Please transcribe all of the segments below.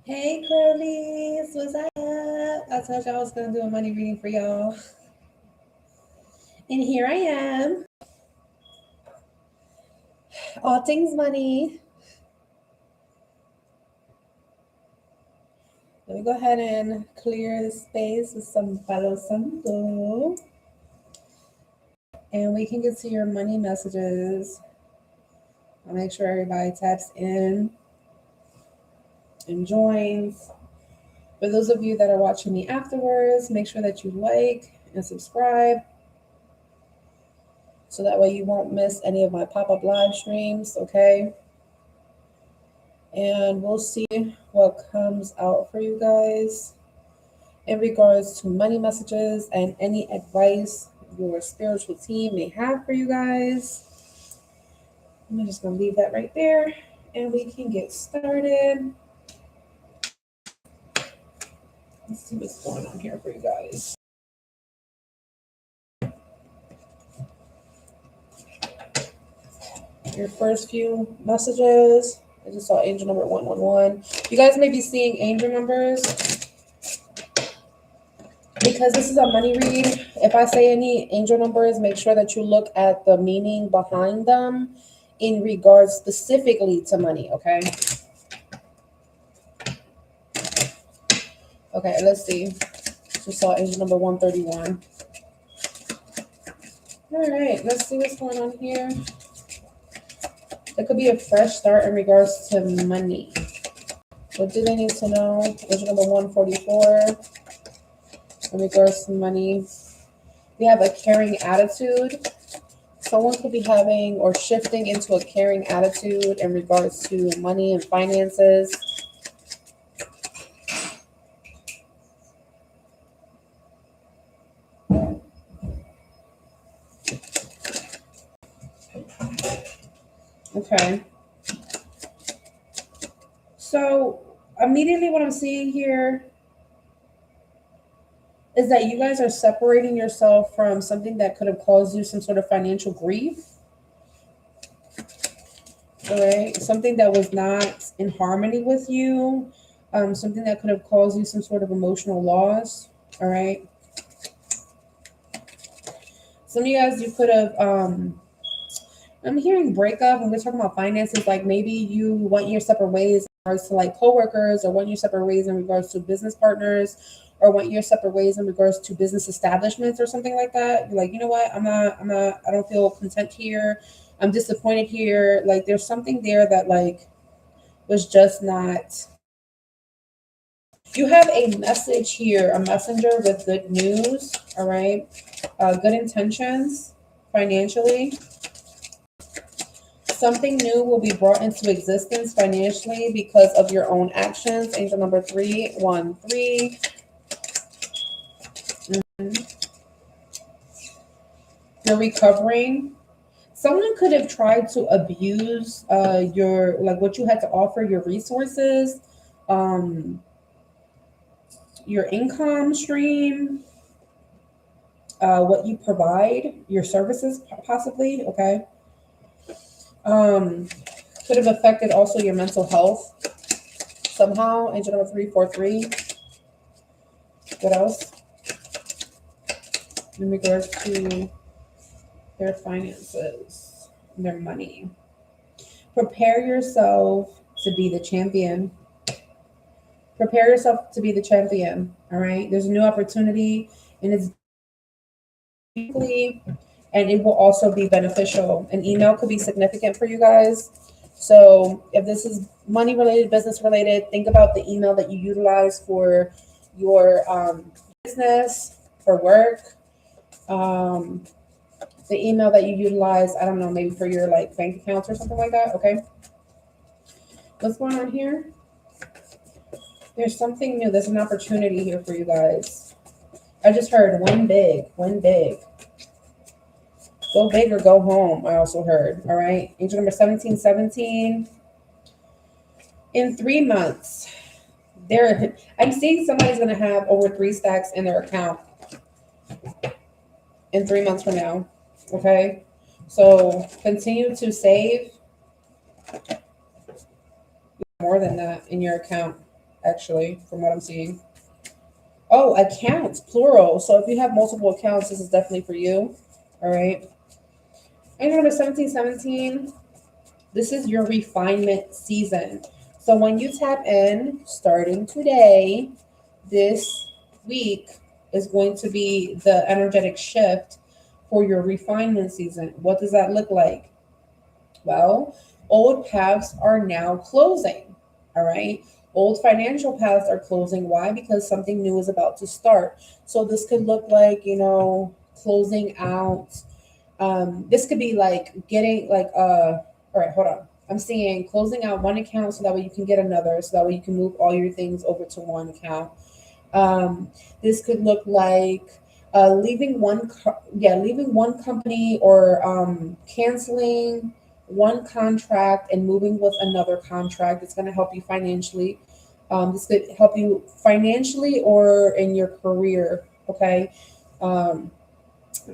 Hey, Crowllies, what's up? I told y'all I was going to do a money reading for y'all. And here I am, all things money. Let me go ahead and clear the space with some Palo Santo. And we can get to your money messages. I'll make sure everybody taps in and joins. For those of you that are watching me afterwards, make sure that you like and subscribe so that way you won't miss any of my pop-up live streams, okay? And we'll see what comes out for you guys in regards to money messages and any advice your spiritual team may have for you guys. I'm just going to leave that right there and we can get started. Let's see what's going on here for you guys. Your first few messages. I just saw angel number 111. You guys may be seeing angel numbers because this is a money read. If I say any angel numbers, make sure that you look at the meaning behind them in regards specifically to money, okay? Okay, let's see. Just saw angel number 131. All right, let's see what's going on here. It could be a fresh start in regards to money. What do they need to know? Angel number 144 in regards to money. We have a caring attitude. Someone could be having or shifting into a caring attitude in regards to money and finances. Okay. So immediately what I'm seeing here is that you guys are separating yourself from something that could have caused you some sort of financial grief. All right. Something that was not in harmony with you. Something that could have caused you some sort of emotional loss. All right. Some of you guys, you could have, I'm hearing breakup when we're talking about finances, like maybe you went your separate ways in regards to like coworkers, or went your separate ways in regards to business partners, or went your separate ways in regards to business establishments or something like that. You're like, you know what, I don't feel content here. I'm disappointed here. Like there's something there that like was just not. You have a message here, a messenger with good news, all right? Good intentions financially. Something new will be brought into existence financially because of your own actions. Angel number 313. You're recovering. Someone could have tried to abuse your, like what you had to offer, your resources, your income stream, what you provide, your services possibly, okay? Could have affected also your mental health somehow. Angel number 343. What else? In regards to their finances, their money. Prepare yourself to be the champion. Prepare yourself to be the champion. All right. There's a new opportunity, and it's deeply, and it will also be beneficial. An email could be significant for you guys. So if this is money related, business related, think about the email that you utilize for your business, for work. The email that you utilize, I don't know, maybe for your like bank accounts or something like that. Okay. What's going on here? There's something new. There's an opportunity here for you guys. I just heard win big, win big. Go big or go home, I also heard. All right. Angel number 1717. In 3 months, I'm seeing somebody's going to have over 3 stacks in their account in 3 months from now. Okay. So continue to save more than that in your account. actually, from what I'm seeing. Oh, accounts, plural. So if you have multiple accounts, this is definitely for you. All right. And number 1717, this is your refinement season. So when you tap in, starting today, this week is going to be the energetic shift for your refinement season. What does that look like? Well, old paths are now closing. All right. Old financial paths are closing. Why? Because something new is about to start. So this could look like, closing out. This could be like getting like all right, hold on. I'm seeing closing out one account so that way you can get another, so that way you can move all your things over to one account. Um, this could look like leaving one company, or canceling one contract and moving with another contract. It's going to help you financially. This could help you financially or in your career. Okay. Um,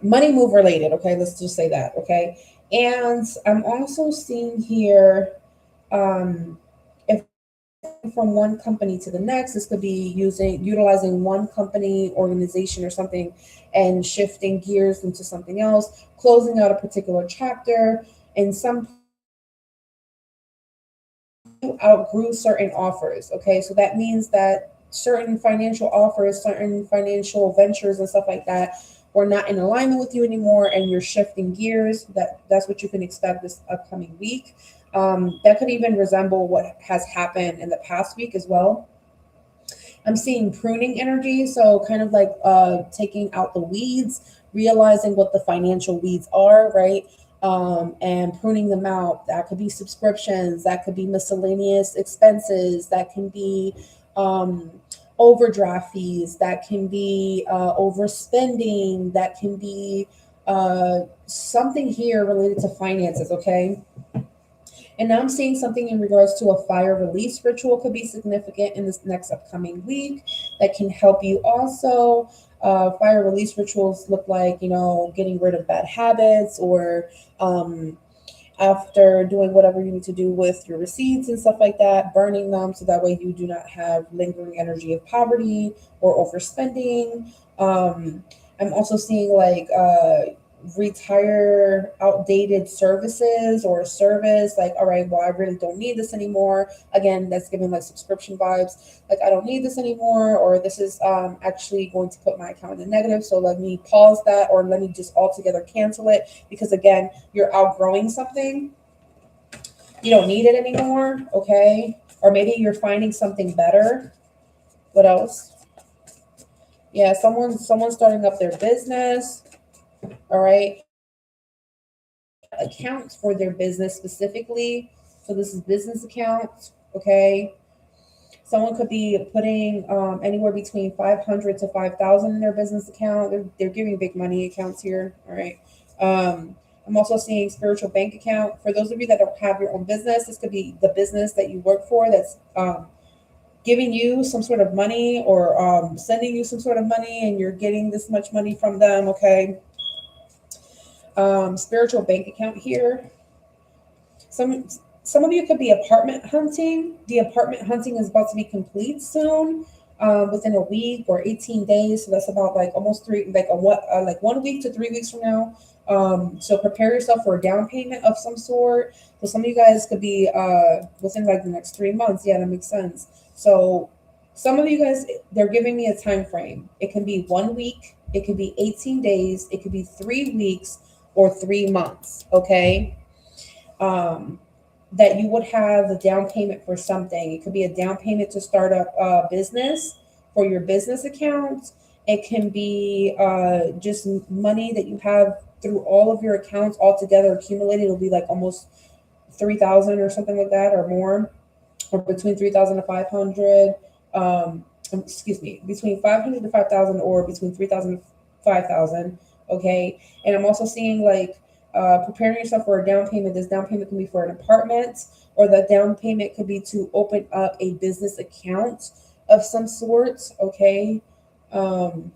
Money move related. Okay. Let's just say that. Okay. And I'm also seeing here, if from one company to the next, this could be utilizing one company, organization, or something, and shifting gears into something else, closing out a particular chapter. And some outgrew certain offers. Okay, so that means that certain financial offers, certain financial ventures and stuff like that were not in alignment with you anymore, and you're shifting gears. That's what you can expect this upcoming week. That could even resemble what has happened in the past week as well. I'm seeing pruning energy, so kind of like taking out the weeds, realizing what the financial weeds are, right? And pruning them out. That could be subscriptions, that could be miscellaneous expenses, that can be um, overdraft fees, that can be overspending, that can be something here related to finances, okay? And now I'm seeing something in regards to a fire release ritual could be significant in this next upcoming week that can help you also. Fire release rituals look like, getting rid of bad habits, or after doing whatever you need to do with your receipts and stuff like that, burning them so that way you do not have lingering energy of poverty or overspending. I'm also seeing like retire outdated services or service, like, all right, well, I really don't need this anymore. Again, that's giving like subscription vibes, like I don't need this anymore, or this is actually going to put my account in the negative, so let me pause that, or let me just altogether cancel it, because again, you're outgrowing something, you don't need it anymore. Okay, or maybe you're finding something better. What else? Yeah, someone's starting up their business. All right, accounts for their business specifically. So this is business accounts. Okay. Someone could be putting anywhere between 500 to 5,000 in their business account. They're giving big money accounts here. All right. I'm also seeing spiritual bank account. For those of you that don't have your own business, this could be the business that you work for that's giving you some sort of money, or sending you some sort of money, and you're getting this much money from them. Okay. Spiritual bank account here. Some of you could be apartment hunting. The apartment hunting is about to be complete soon, within a week or 18 days. So that's about like almost like 1 week to 3 weeks from now. So prepare yourself for a down payment of some sort. So some of you guys could be within like the next 3 months. Yeah, that makes sense. So some of you guys, they're giving me a time frame. It can be 1 week, it could be 18 days, it could be 3 weeks, or 3 months. Okay. That you would have the down payment for something. It could be a down payment to start up a business for your business account. It can be just money that you have through all of your accounts all together accumulated. It'll be like almost 3,000 or something like that, or more, or between 3,000 to 500. Excuse me, between 500 to 5,000, or between 3,000 to 5,000. Okay. And I'm also seeing like preparing yourself for a down payment. This down payment can be for an apartment, or the down payment could be to open up a business account of some sort. Okay. Um,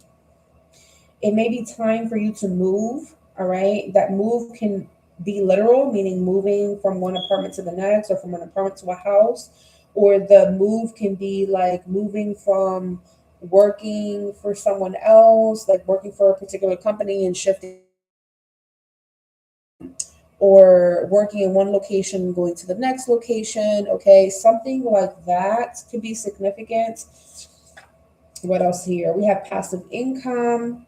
it may be time for you to move. All right. That move can be literal, meaning moving from one apartment to the next, or from an apartment to a house, or the move can be like moving from working for someone else, like working for a particular company and shifting, or working in one location and going to the next location. Okay, something like that could be significant. What else here? We have passive income.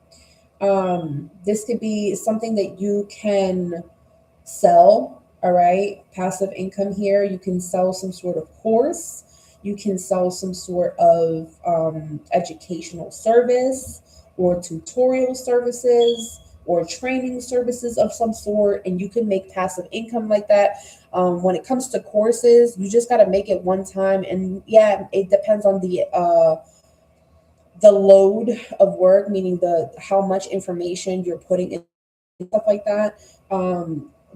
This could be something that you can sell. All right, passive income here. You can sell some sort of course. You can sell some sort of educational service or tutorial services or training services of some sort, and you can make passive income like that. When it comes to courses, you just got to make it one time, and yeah, it depends on the load of work, meaning the how much information you're putting in, stuff like that.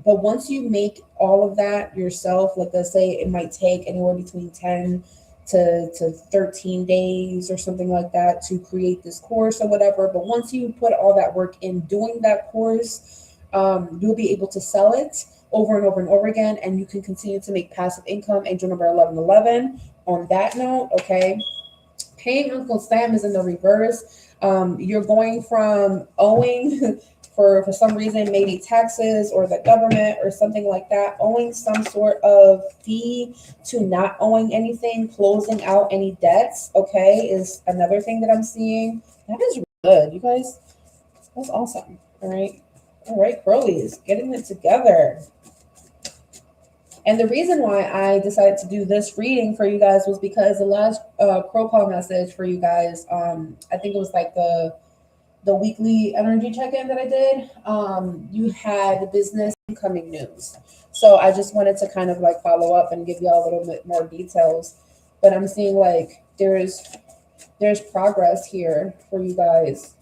But once you make all of that yourself, like let's say it might take anywhere between 10 to 13 days or something like that to create this course or whatever. But once you put all that work in doing that course, you'll be able to sell it over and over and over again, and you can continue to make passive income. Angel number 1111. On that note, okay, paying Uncle Sam is in the reverse. You're going from owing for some reason, maybe taxes or the government or something like that, owing some sort of fee to not owing anything, closing out any debts. Okay, is another thing that I'm seeing. That is really good, you guys. That's awesome. All right, Crowllies, getting it together. And the reason why I decided to do this reading for you guys was because the last crow call message for you guys, I think it was like the weekly energy check-in that I did, you had business incoming news. So I just wanted to kind of like follow up and give y'all a little bit more details. But I'm seeing like there's progress here for you guys.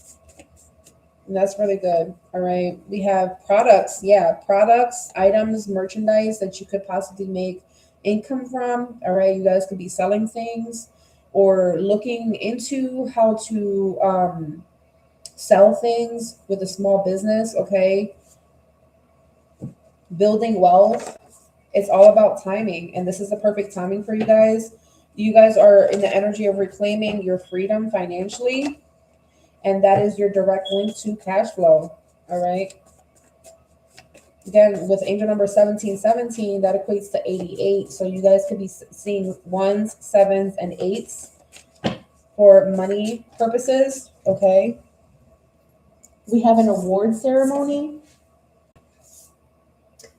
And that's really good. All right. We have products. Yeah, products, items, merchandise that you could possibly make income from. All right. You guys could be selling things or looking into how to sell things with a small business. Okay. Building wealth. It's all about timing. And this is the perfect timing for you guys. You guys are in the energy of reclaiming your freedom financially. And that is your direct link to cash flow. All right. Again, with angel number 1717, that equates to 88. So you guys could be seeing ones, sevens, and eights for money purposes. Okay. We have an award ceremony.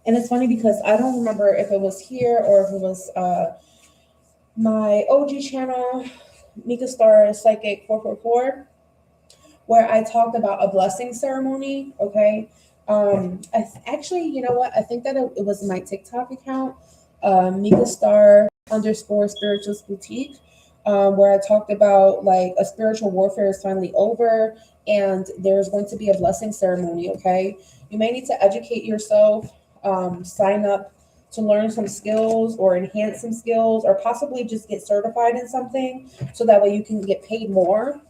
And it's funny because I don't remember if it was here or if it was my OG channel, Micahstar Psychic 444. Where I talked about a blessing ceremony. Okay. Actually, you know what? I think that it was my TikTok account, Micahstar _ spirituals boutique, where I talked about like a spiritual warfare is finally over and there's going to be a blessing ceremony. Okay. You may need to educate yourself, sign up to learn some skills or enhance some skills, or possibly just get certified in something so that way you can get paid more.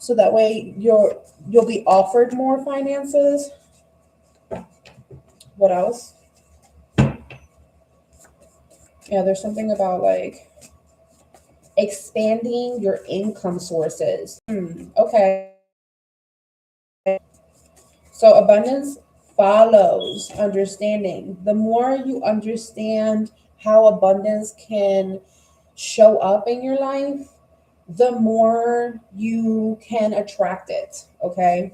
So that way you'll be offered more finances. What else? Yeah, there's something about like expanding your income sources. Okay. So abundance follows understanding. The more you understand how abundance can show up in your life, the more you can attract it. Okay.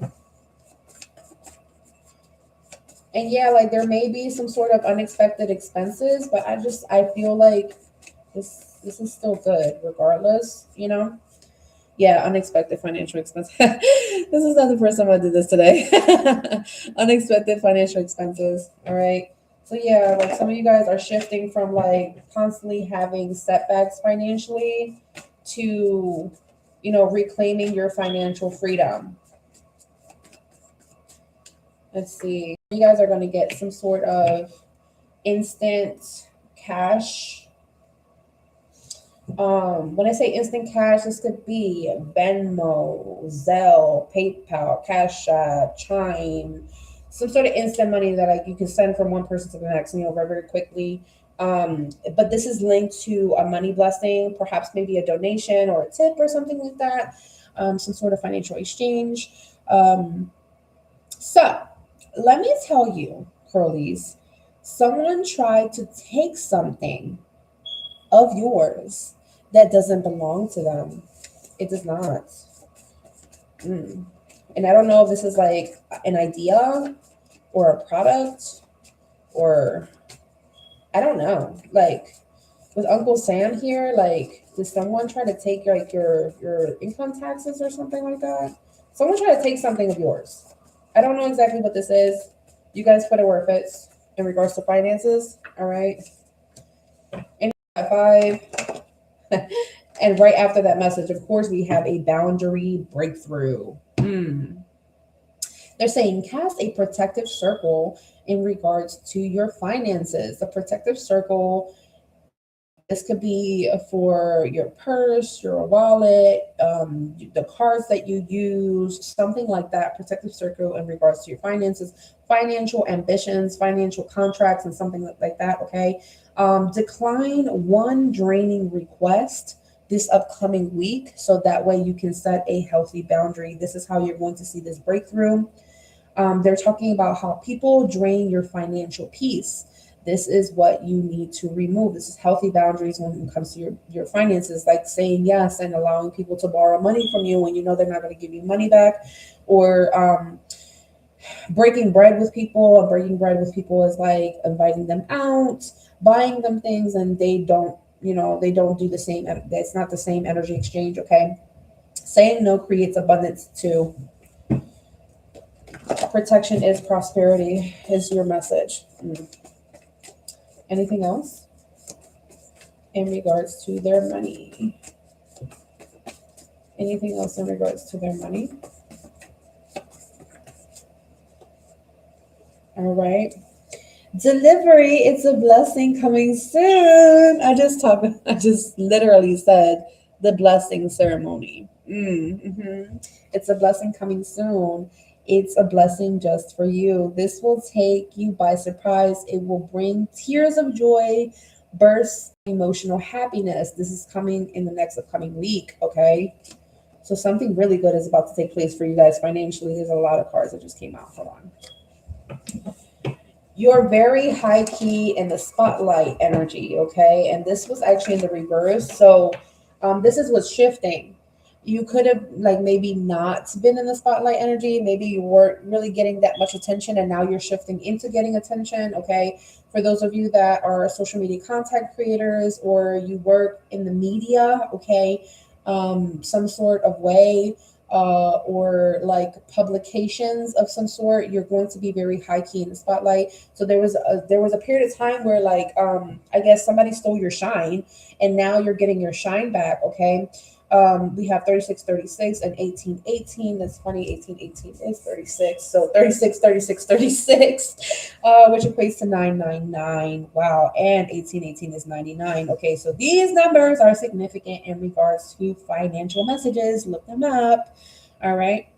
And yeah, like there may be some sort of unexpected expenses, but I feel like this is still good regardless, you know? Yeah, unexpected financial expenses. This is not the first time I did this today. Unexpected financial expenses. All right. So yeah, like some of you guys are shifting from like constantly having setbacks financially to, you know, reclaiming your financial freedom. Let's see. You guys are going to get some sort of instant cash. When I say instant cash, this could be Venmo, Zelle, PayPal, Cash App, Chime, some sort of instant money that like you can send from one person to the next, you know, very, very quickly. But this is linked to a money blessing, perhaps maybe a donation or a tip or something like that, some sort of financial exchange. Um, so let me tell you, Curlies, someone tried to take something of yours that doesn't belong to them. It does not. Mm. And I don't know if this is like an idea or a product or I don't know. Like with Uncle Sam here, like did someone try to take like your income taxes or something like that? Someone try to take something of yours. I don't know exactly what this is. You guys put it where it fits in regards to finances. All right. And five. And right after that message, of course, we have a boundary breakthrough. They're saying cast a protective circle in regards to your finances. The protective circle, this could be for your purse, your wallet, the cards that you use, something like that. Protective circle in regards to your finances, financial ambitions, financial contracts, and something like that. Okay. Decline one draining request this upcoming week so that way you can set a healthy boundary. This is how you're going to see this breakthrough. They're talking about how people drain your financial peace. This is what you need to remove. This is healthy boundaries when it comes to your finances, like saying yes and allowing people to borrow money from you when you know they're not going to give you money back, or breaking bread with people. And breaking bread with people is like inviting them out, buying them things, and they don't, they don't do the same. It's not the same energy exchange. Okay. Saying no creates abundance too. Protection is prosperity is your message. Anything else in regards to their money? Anything else in regards to their money? All right. Delivery, it's a blessing coming soon. I just literally said the blessing ceremony. It's a blessing coming soon. It's a blessing just for you. This will take you by surprise. It will bring tears of joy, bursts, emotional happiness. This is coming in the next upcoming week. Okay. So something really good is about to take place for you guys financially. There's a lot of cards that just came out. Hold on. You're very high key in the spotlight energy, okay? And this was actually in the reverse. So this is what's shifting. You could have like maybe not been in the spotlight energy. Maybe you weren't really getting that much attention and now you're shifting into getting attention, okay? For those of you that are social media content creators or you work in the media, okay, some sort of way, or like publications of some sort, you're going to be very high key in the spotlight. So there was a period of time where like I guess somebody stole your shine, and now you're getting your shine back. Okay. We have 3636 and 1818. That's funny. 1818 is 36. So 36, 36, 36, which equates to 999. Wow. And 1818 is 99. Okay. So these numbers are significant in regards to financial messages. Look them up. All right.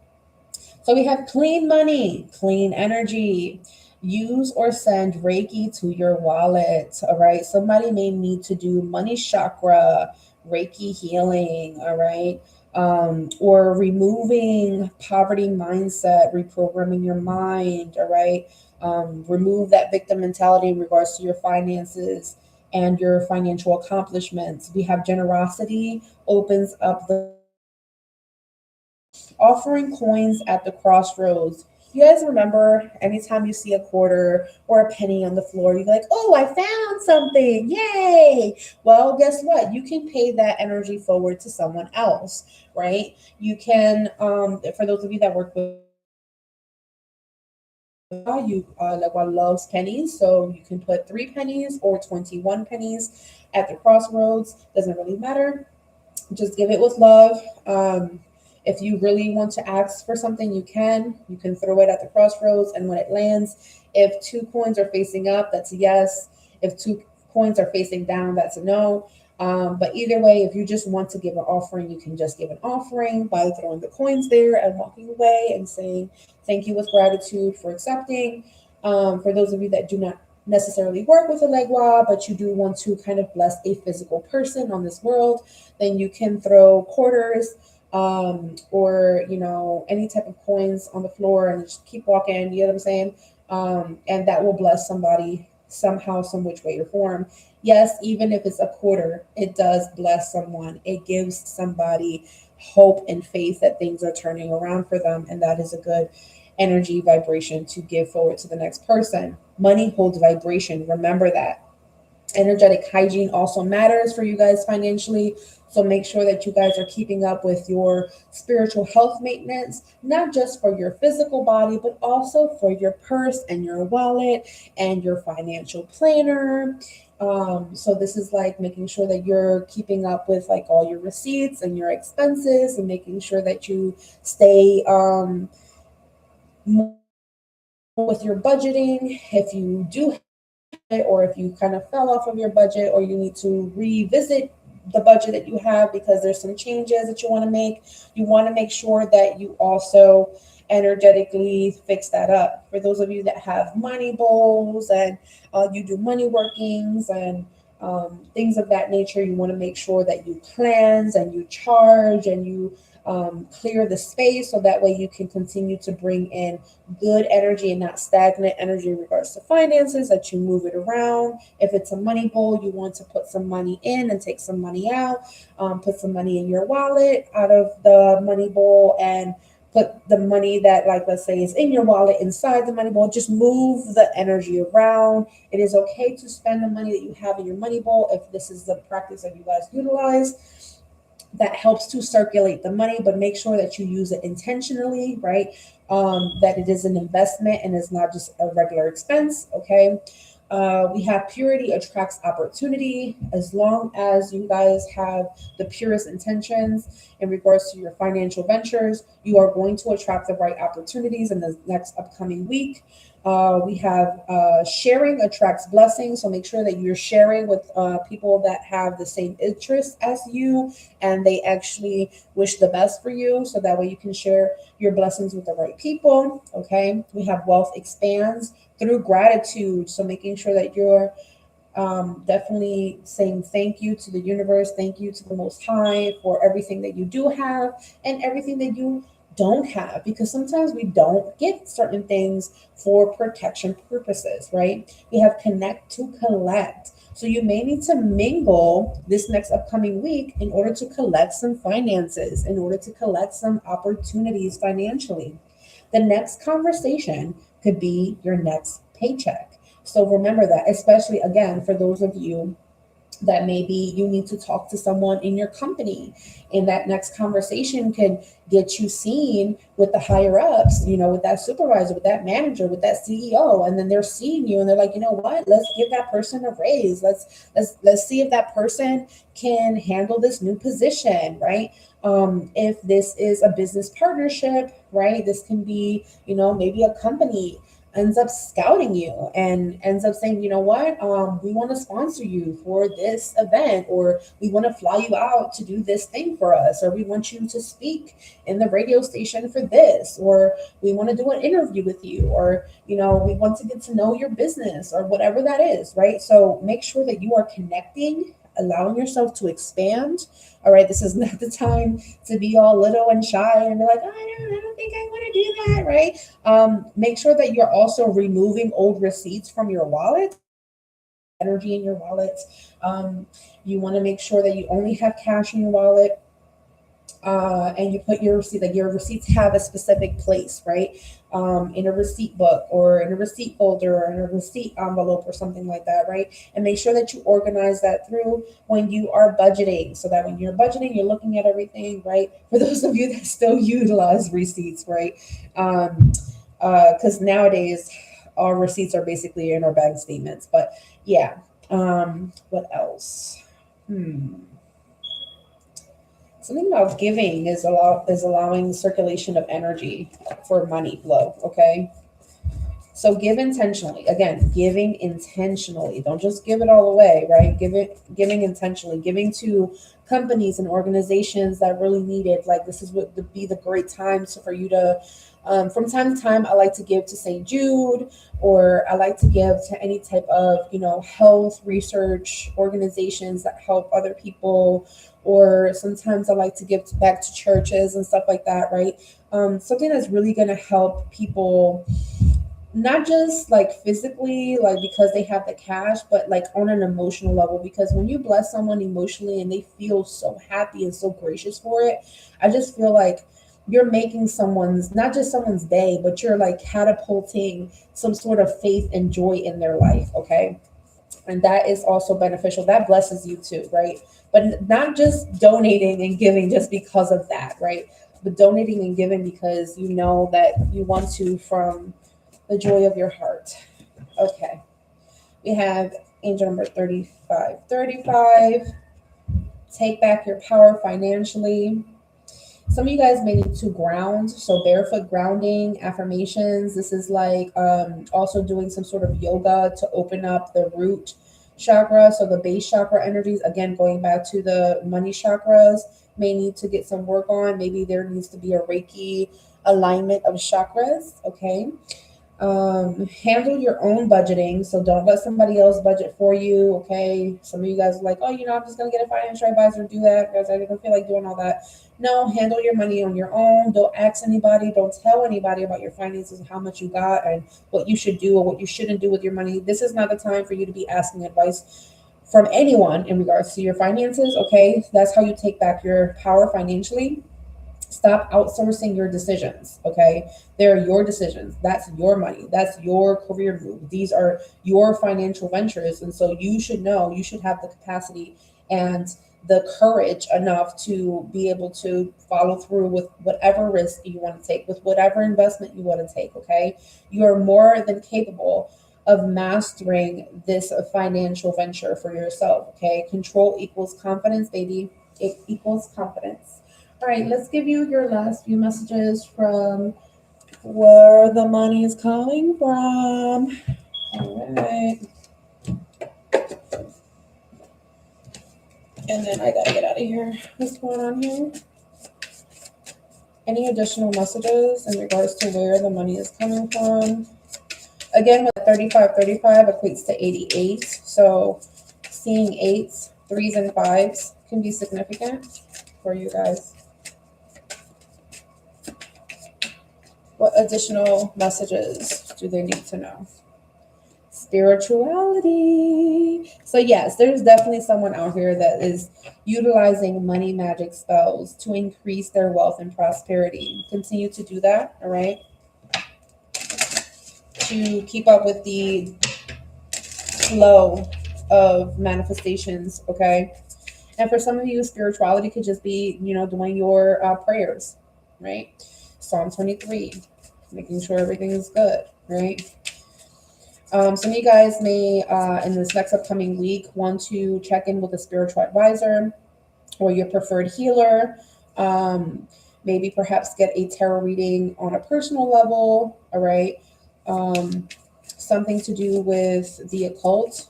So we have clean money, clean energy. Use or send Reiki to your wallet. All right. Somebody may need to do money chakra, Reiki healing. All right. Or removing poverty mindset, reprogramming your mind. All right. Remove that victim mentality in regards to your finances and your financial accomplishments. We have generosity opens up the offering coins at the crossroads. You guys remember anytime you see a quarter or a penny on the floor, you're like, oh, I found something. Yay. Well, guess what? You can pay that energy forward to someone else, right? You can, for those of you that work with you like one loves pennies, so you can put 3 pennies or 21 pennies at the crossroads. Doesn't really matter. Just give it with love. If you really want to ask for something, you can throw it at the crossroads, and when it lands, if 2 coins are facing up, that's a yes. If 2 coins are facing down, that's a no. But either way, if you just want to give an offering, you can just give an offering by throwing the coins there and walking away and saying thank you with gratitude for accepting. For those of you that do not necessarily work with a legua, but you do want to kind of bless a physical person on this world, then you can throw quarters, or any type of coins on the floor and just keep walking. You know what I'm saying? And that will bless somebody somehow, some which way or form. Yes, even if it's a quarter, it does bless someone. It gives somebody hope and faith that things are turning around for them, and that is a good energy vibration to give forward to the next person. Money holds vibration. Remember that. Energetic hygiene also matters for you guys financially. So make sure that you guys are keeping up with your spiritual health maintenance, not just for your physical body, but also for your purse and your wallet and your financial planner. So this is like making sure that you're keeping up with like all your receipts and your expenses, and making sure that you stay with your budgeting. If you do, or if you kind of fell off of your budget, or you need to revisit the budget that you have because there's some changes that you want to make, you want to make sure that you also energetically fix that up. For those of you that have money bowls and you do money workings and things of that nature, you want to make sure that you cleanse and you charge and you clear the space, so that way you can continue to bring in good energy and not stagnant energy in regards to finances, that you move it around. If it's a money bowl, you want to put some money in and take some money out. Put some money in your wallet out of the money bowl, and put the money that, like, let's say is in your wallet inside the money bowl. Just move the energy around. It is okay to spend the money that you have in your money bowl if this is the practice that you guys utilize. That helps to circulate the money, but make sure that you use it intentionally, right? That it is an investment and is not just a regular expense. Okay. We have purity attracts opportunity. As long as you guys have the purest intentions in regards to your financial ventures, you are going to attract the right opportunities in the next upcoming week. We have sharing attracts blessings. So make sure that you're sharing with people that have the same interests as you, and they actually wish the best for you. So that way you can share your blessings with the right people. Okay. We have wealth expands through gratitude. So making sure that you're definitely saying thank you to the universe, thank you to the Most High for everything that you do have and everything that you don't have, because sometimes we don't get certain things for protection purposes, right? We have connect to collect. So you may need to mingle this next upcoming week in order to collect some finances, in order to collect some opportunities financially. The next conversation could be your next paycheck. So remember that, especially again, for those of you that maybe you need to talk to someone in your company, and that next conversation can get you seen with the higher ups, with that supervisor, with that manager, with that CEO, and then they're seeing you and they're like, you know what, let's give that person a raise. Let's see if that person can handle this new position, right? If this is a business partnership, right, this can be, maybe a company ends up scouting you and ends up saying, you know what, we want to sponsor you for this event, or we want to fly you out to do this thing for us, or we want you to speak in the radio station for this, or we want to do an interview with you, or we want to get to know your business, or whatever that is, right? So make sure that you are connecting, allowing yourself to expand. All right, this is not the time to be all little and shy and be like, I don't think I want to do that, right? Make sure that you're also removing old receipts from your wallet, energy in your wallet. You want to make sure that you only have cash in your wallet. And you put your receipt, like your receipts have a specific place, right? In a receipt book, or in a receipt folder, or in a receipt envelope, or something like that, right? And make sure that you organize that through when you are budgeting, so that when you're budgeting, you're looking at everything, right? For those of you that still utilize receipts, right? Because nowadays our receipts are basically in our bank statements. But yeah, what else? Something about giving is allowing circulation of energy for money flow. Okay. So give intentionally. Again, giving intentionally. Don't just give it all away, right? Giving intentionally. Giving to companies and organizations that really need it. Like this is what would be the great times for you to. From time to time, I like to give to St. Jude, or I like to give to any type of health research organizations that help other people. Or sometimes I like to give back to churches and stuff like that, right? Something that's really going to help people, not just like physically, like because they have the cash, but like on an emotional level. Because when you bless someone emotionally and they feel so happy and so gracious for it, I just feel like you're making someone's, not just someone's day, but you're like catapulting some sort of faith and joy in their life. Okay. And that is also beneficial. That blesses you too, right? But not just donating and giving just because of that, right? But donating and giving because you know that you want to from the joy of your heart. Okay. We have angel number 35. 35. Take back your power financially. Some of you guys may need to ground. So barefoot grounding, affirmations. This is like also doing some sort of yoga to open up the root chakra. So the base chakra energies, again, going back to the money chakras, may need to get some work on. Maybe there needs to be a Reiki alignment of chakras. Okay. Handle your own budgeting. So don't let somebody else budget for you. Okay. Some of you guys are like, oh, I'm just going to get a financial advisor to do that because I don't feel like doing all that. No, handle your money on your own. Don't ask anybody. Don't tell anybody about your finances and how much you got and what you should do or what you shouldn't do with your money. This is not the time for you to be asking advice from anyone in regards to your finances. Okay. That's how you take back your power financially. Stop outsourcing your decisions. Okay. They're your decisions. That's your money. That's your career move. These are your financial ventures. And so you should know, you should have the capacity and the courage enough to be able to follow through with whatever risk you want to take, with whatever investment you want to take. Okay. You're more than capable of mastering this financial venture for yourself. Okay. Control equals confidence, baby. It equals confidence. All right, let's give you your last few messages from where the money is coming from. All right. And then I gotta get out of here. What's going on here? Any additional messages in regards to where the money is coming from? Again, with 35 equates to 88. So seeing eights, threes, and fives can be significant for you guys. What additional messages do they need to know? Spirituality. So yes, there's definitely someone out here that is utilizing money magic spells to increase their wealth and prosperity. Continue to do that, all right? To keep up with the flow of manifestations, okay? And for some of you, spirituality could just be, doing your prayers, right? Psalm 23, making sure everything is good, right? Some of you guys may, in this next upcoming week, want to check in with a spiritual advisor or your preferred healer. Maybe perhaps get a tarot reading on a personal level, all right? Something to do with the occult,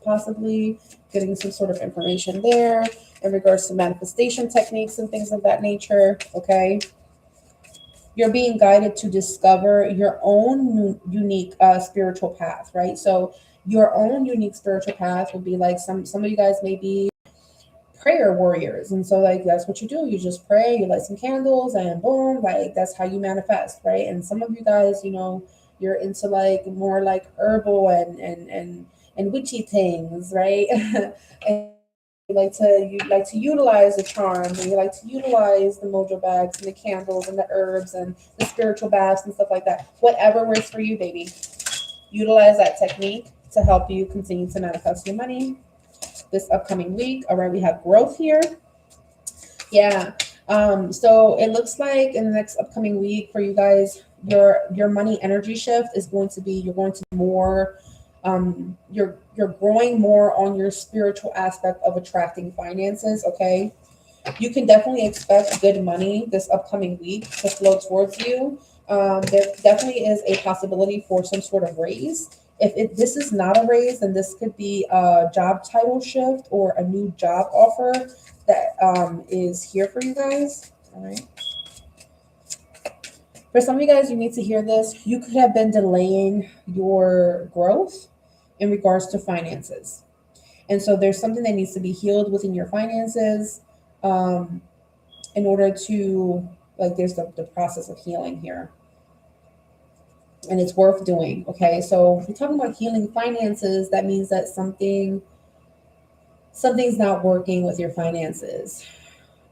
possibly getting some sort of information there in regards to manifestation techniques and things of that nature, okay? You're being guided to discover your own unique spiritual path, right? So your own unique spiritual path would be like some of you guys may be prayer warriors. And so like, that's what you do. You just pray, you light some candles and boom, like that's how you manifest, right? And some of you guys, you're into like more like herbal and witchy things, right? And you like to utilize the charms, and you like to utilize the mojo bags and the candles and the herbs and the spiritual baths and stuff like that. Whatever works for you, baby. Utilize that technique to help you continue to manifest your money this upcoming week. All right, we have growth here. Yeah. So it looks like in the next upcoming week for you guys, your money energy shift is going to be, you're going to more you're growing more on your spiritual aspect of attracting finances. Okay, you can definitely expect good money this upcoming week to flow towards you. There definitely is a possibility for some sort of raise. If this is not a raise, then this could be a job title shift or a new job offer that is here for you guys. All right. For some of you guys, you need to hear this. You could have been delaying your growth in regards to finances. And so there's something that needs to be healed within your finances um, in order to, like, there's the process of healing here. And it's worth doing. Okay. So if we're talking about healing finances, that means that something's not working with your finances.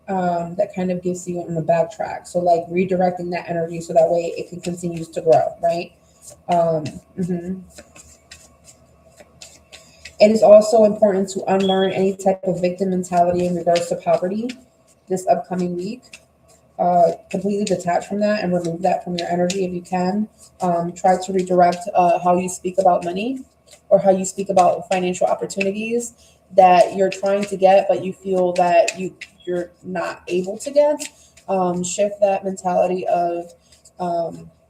That kind of gives you on the backtrack. So like redirecting that energy so that way it can continue to grow, right? Mhm. It is also important to unlearn any type of victim mentality in regards to poverty this upcoming week. Completely detach from that and remove that from your energy if you can. Try to redirect how you speak about money or how you speak about financial opportunities that you're trying to get, but you feel that you're not able to get. Shift that mentality of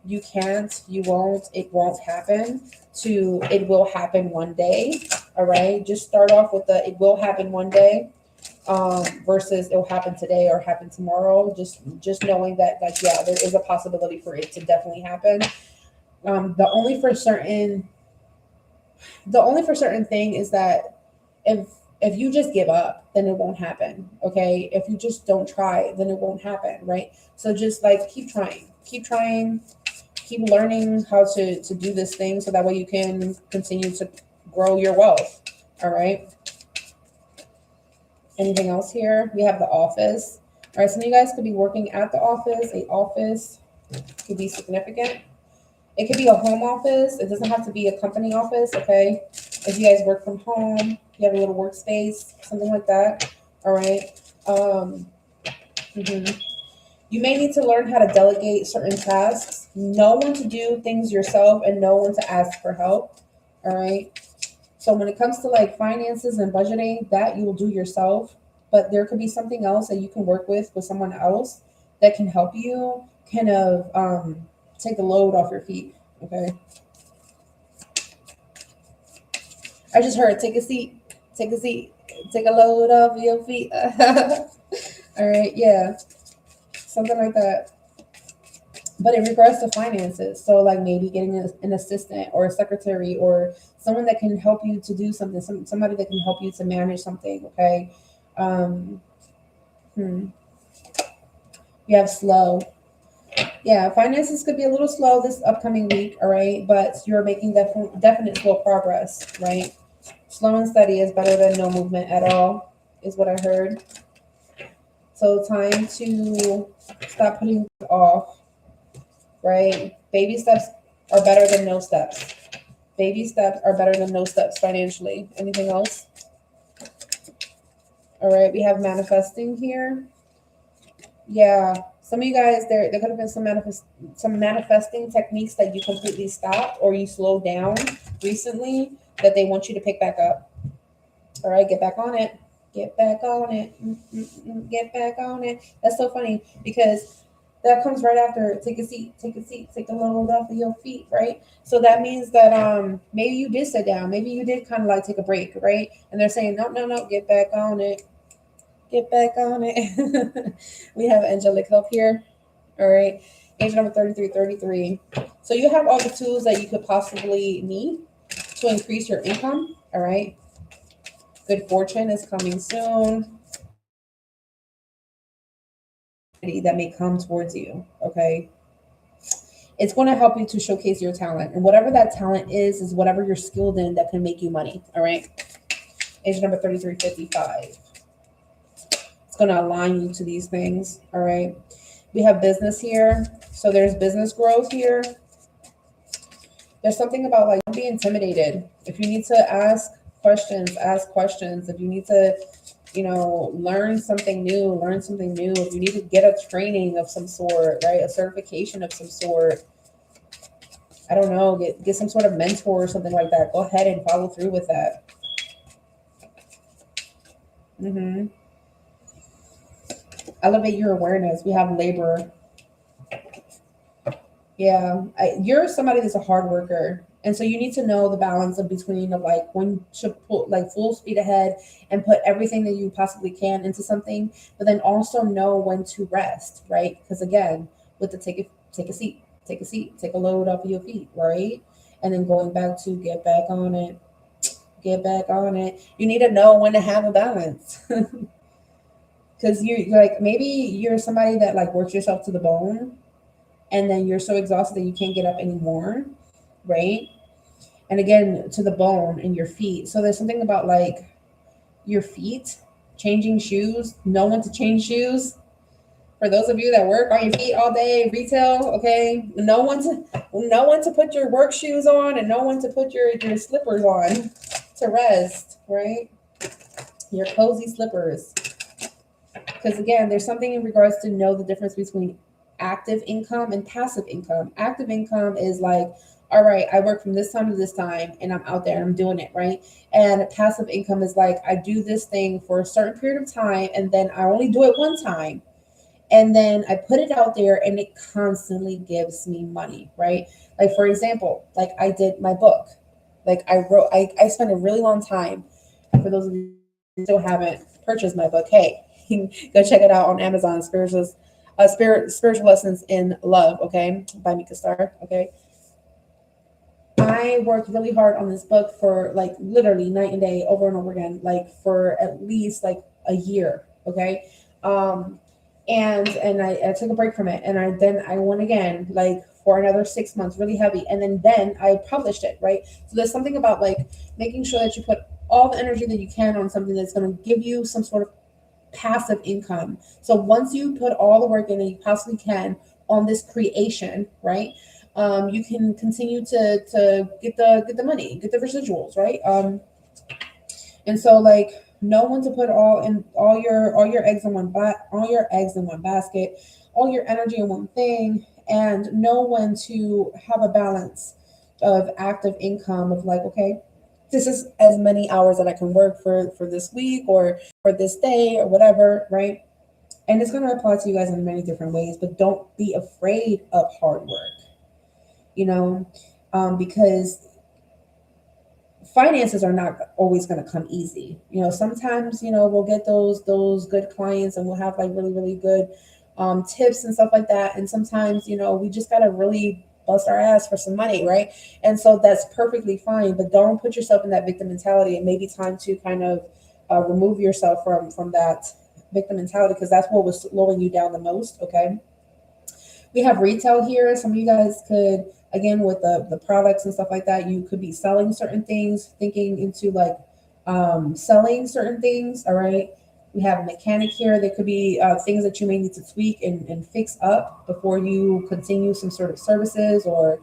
you can't, you won't, it won't happen to it will happen one day. All right. Just start off with the it will happen one day versus it'll happen today or happen tomorrow. Just knowing that like yeah, there is a possibility for it to definitely happen. The only for certain thing is that if you just give up, then it won't happen. Okay. If you just don't try, then it won't happen. Right. So just like keep trying, keep learning how to do this thing so that way you can continue to grow your wealth. All right. Anything else here? We have the office. All right, some of you guys could be working at the office. A office could be significant. It could be a home office. It doesn't have to be a company office, okay? If you guys work from home, you have a little workspace, something like that. All right. Mhm. You may need to learn how to delegate certain tasks, know when to do things yourself, and know when to ask for help. All right. So when it comes to like finances and budgeting, that you will do yourself, but there could be something else that you can work with someone else that can help you kind of take the load off your feet. Okay. I just heard take a seat, take a load off your feet. All right. Yeah. Something like that. But in regards to finances, so like maybe getting an assistant or a secretary or someone that can help you to do something, somebody that can help you to manage something. Okay. Um, hmm. You have slow. Yeah, finances could be a little slow this upcoming week. All right, but you're making definite slow progress. Right. Slow and steady is better than no movement at all, is what I heard. So time to stop putting it off. Right. Baby steps are better than no steps. Baby steps are better than no steps financially. Anything else? All right, we have manifesting here. Yeah, some of you guys, there could have been some manifesting techniques that you completely stopped or you slowed down recently that they want you to pick back up. All right, get back on it. Get back on it. Get back on it. That's so funny because that comes right after take a seat, take a seat, take a load off of your feet, right? So that means that maybe you did sit down, maybe you did kind of like take a break, right? And they're saying no, get back on it, get back on it. We have angelic help here. All right, age number 3333. So you have all the tools that you could possibly need to increase your income. All right, good fortune is coming soon. That may come towards you. Okay, it's going to help you to showcase your talent. And whatever that talent is whatever you're skilled in that can make you money. All right. Age number 3355. It's going to align you to these things. All right. We have business here. So there's business growth here. There's something about like don't be intimidated. If you need to ask questions, ask questions. If you need to, learn something new, learn something new. If you need to get a training of some sort, right? A certification of some sort. I don't know, get some sort of mentor or something like that. Go ahead and follow through with that. Elevate your awareness. We have labor. Yeah, you're somebody that's a hard worker, and so you need to know the balance of between of like when to put like full speed ahead and put everything that you possibly can into something, but then also know when to rest, right? Because again, with the take a seat, take a seat, take a load off of your feet, right? And then going back to get back on it, get back on it. You need to know when to have a balance. Because you like maybe you're somebody that like works yourself to the bone and then you're so exhausted that you can't get up anymore, right? And again, to the bone in your feet. So there's something about like your feet, changing shoes, no one to change shoes. For those of you that work on your feet all day, retail, okay, no one to put your work shoes on and no one to put your slippers on to rest, right? Your cozy slippers. Because again, there's something in regards to know the difference between active income and passive income. Active income is like, all right, I work from this time to this time and I'm out there and I'm doing it, right? And passive income is like, I do this thing for a certain period of time and then I only do it one time. And then I put it out there and it constantly gives me money, right? Like, for example, like I did my book. Like I spent a really long time. For those of you who still haven't purchased my book, hey, go check it out on Amazon. Spiritual Lessons in Love, okay, by Micahstar, okay. I worked really hard on this book for like literally night and day, over and over again, like for at least like a year, okay. Um, and I took a break from it, and I went again like for another 6 months, really heavy, and then I published it, right. So there's something about like making sure that you put all the energy that you can on something that's going to give you some sort of passive income. So once you put all the work in that you possibly can on this creation, right? You can continue to get the money, get the residuals, right? And so like no one to put all your eggs in all your eggs in one basket, all your energy in one thing, and know when to have a balance of active income of like, okay, this is as many hours that I can work for this week or for this day or whatever, right? And it's going to apply to you guys in many different ways, but don't be afraid of hard work, you know, because finances are not always going to come easy. You know, sometimes, you know, we'll get those good clients and we'll have like really good tips and stuff like that. And sometimes, you know, we just got to really bust our ass for some money, right? And so that's perfectly fine, but don't put yourself in that victim mentality. It may be time to kind of remove yourself from that victim mentality, because that's what was slowing you down the most, okay? We have retail here. Some of you guys could, again, with the products and stuff like that, you could be selling certain things, thinking into like selling certain things. All right. We have a mechanic here. There could be things that you may need to tweak and fix up before you continue some sort of services, or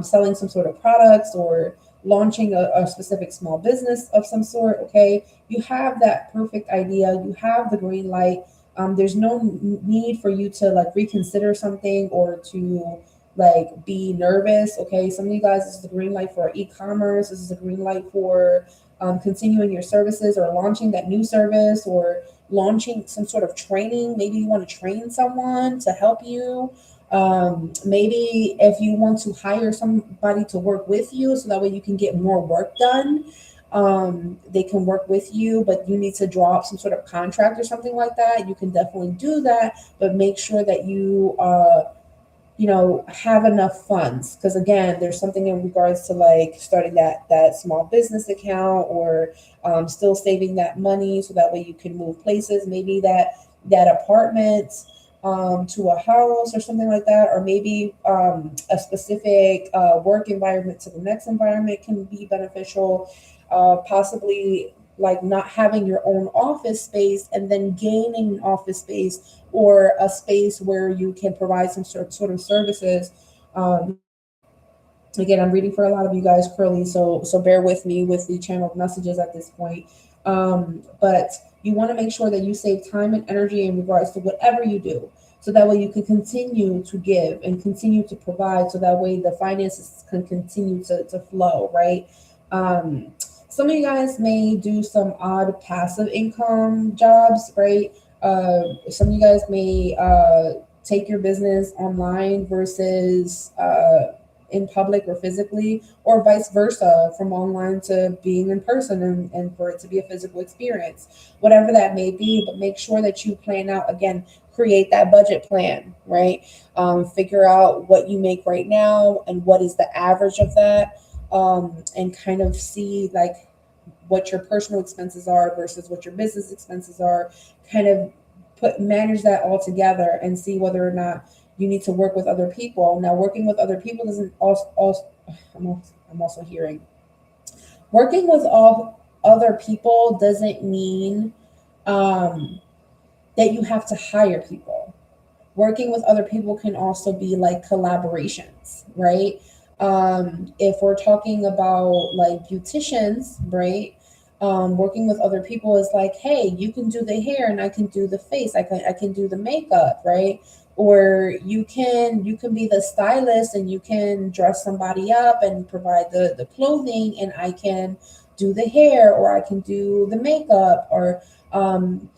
selling some sort of products, or launching a specific small business of some sort. Okay. You have that perfect idea. You have the green light. There's no need for you to like reconsider something or to like be nervous. Okay, some of you guys, this is the green light for e-commerce. This is a green light for continuing your services or launching that new service or launching some sort of training. Maybe you want to train someone to help you. Maybe if you want to hire somebody to work with you so that way you can get more work done, they can work with you, but you need to draw up some sort of contract or something like that. You can definitely do that, but make sure that you know, have enough funds, because again, there's something in regards to like starting that small business account, or still saving that money so that way you can move places. Maybe that apartment to a house or something like that, or maybe a specific work environment to the next environment can be beneficial. Possibly like not having your own office space and then gaining office space, or a space where you can provide some sort of services. Um, Again, I'm reading for a lot of you guys, Crowllies, so bear with me with the channeled messages at this point. But you want to make sure that you save time and energy in regards to whatever you do, so that way you can continue to give and continue to provide, so that way the finances can continue to flow, right? Um, some of you guys may do some odd passive income jobs, right? Some of you guys may take your business online versus in public or physically, or vice versa, from online to being in person, and for it to be a physical experience, whatever that may be. But make sure that you plan out, again, create that budget plan, right? Figure out what you make right now and what is the average of that, and kind of see like what your personal expenses are versus what your business expenses are. Kind of manage that all together and see whether or not you need to work with other people. Now, working with other people doesn't I'm also hearing working with all other people doesn't mean um, that you have to hire people. Working with other people can also be like collaborations, right? If we're talking about like beauticians, right? Working with other people is like, hey, you can do the hair and I can do the face. I can do the makeup, right? Or you can be the stylist and you can dress somebody up and provide the clothing, and I can do the hair, or I can do the makeup, or um,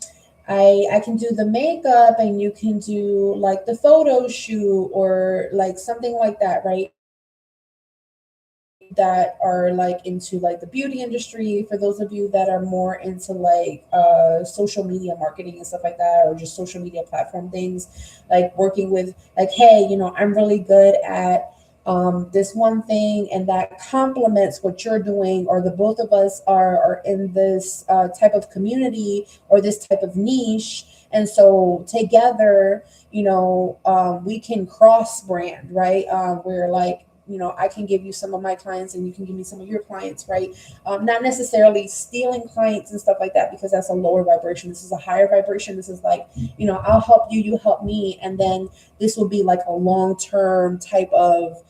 I can do the makeup and you can do like the photo shoot or like something like that, right? That are like into like the beauty industry, for those of you that are more into like social media marketing and stuff like that, or just social media platform things, like working with like, hey, I'm really good at this one thing, and that complements what you're doing, or the both of us are in this type of community or this type of niche, and so together, we can cross brand, right? We're like, I can give you some of my clients and you can give me some of your clients, right? Not necessarily stealing clients and stuff like that, because that's a lower vibration. This is a higher vibration. This is like, I'll help you, you help me. And then this will be like a long-term type of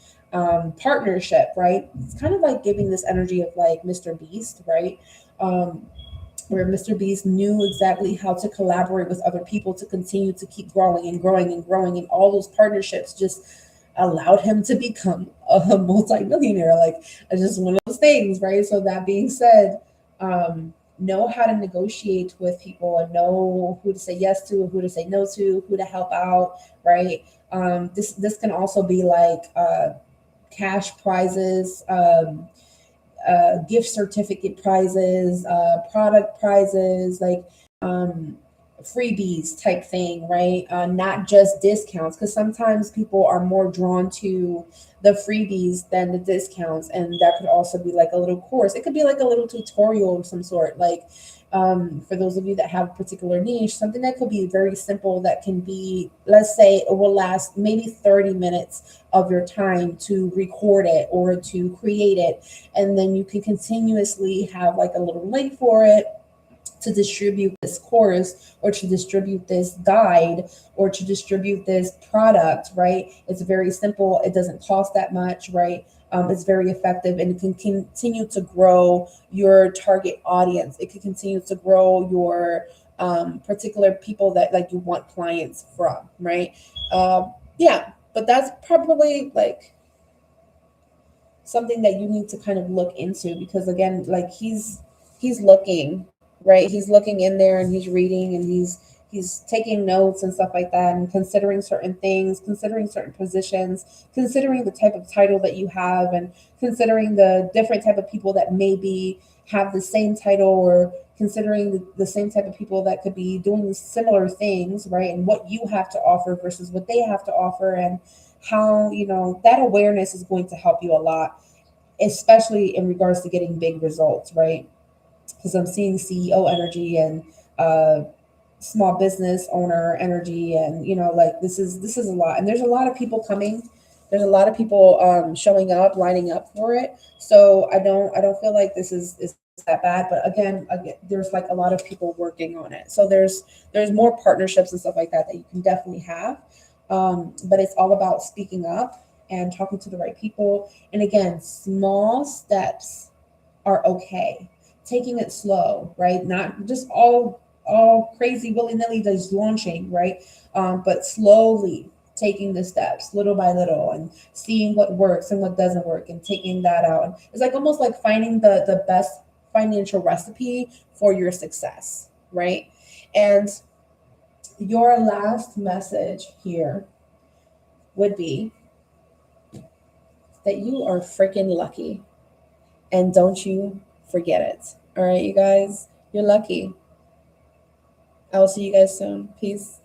partnership, right? It's kind of like giving this energy of like Mr. Beast, right? Where Mr. Beast knew exactly how to collaborate with other people to continue to keep growing and growing and growing. And all those partnerships just allowed him to become a multimillionaire. Like, it's just one of those things, right? So that being said, know how to negotiate with people and know who to say yes to, who to say no to, who to help out, right? This can also be like cash prizes, gift certificate prizes, product prizes, like freebies type thing, right? Not just discounts, because sometimes people are more drawn to the freebies than the discounts, and that could also be like a little course. It could be like a little tutorial of some sort, like for those of you that have a particular niche, something that could be very simple, that can be, let's say it will last maybe 30 minutes of your time to record it or to create it, and then you can continuously have like a little link for it to distribute this course, or to distribute this guide, or to distribute this product, right? It's very simple. It doesn't cost that much, right? It's very effective, and it can continue to grow your target audience. It can continue to grow your particular people that like you want clients from, right? Yeah, but that's probably like something that you need to kind of look into, because again, like he's looking, right? He's looking in there and he's reading and he's taking notes and stuff like that, and considering certain things, considering certain positions, considering the type of title that you have, and considering the different type of people that maybe have the same title, or considering the same type of people that could be doing similar things, right? And what you have to offer versus what they have to offer, and how, that awareness is going to help you a lot, especially in regards to getting big results, right? Because I'm seeing CEO energy and small business owner energy, and like this is a lot, and there's a lot of people coming. There's a lot of people showing up, lining up for it. So I don't feel like this is that bad. But again, there's like a lot of people working on it. So there's more partnerships and stuff like that you can definitely have. But it's all about speaking up and talking to the right people. And again, small steps are okay. Taking it slow, right? Not just all crazy willy-nilly just launching, right? But slowly taking the steps little by little, and seeing what works and what doesn't work, and taking that out. And it's like almost like finding the best financial recipe for your success, right? And your last message here would be that you are freaking lucky. And don't you forget it. All right, you guys, you're lucky. I will see you guys soon. Peace.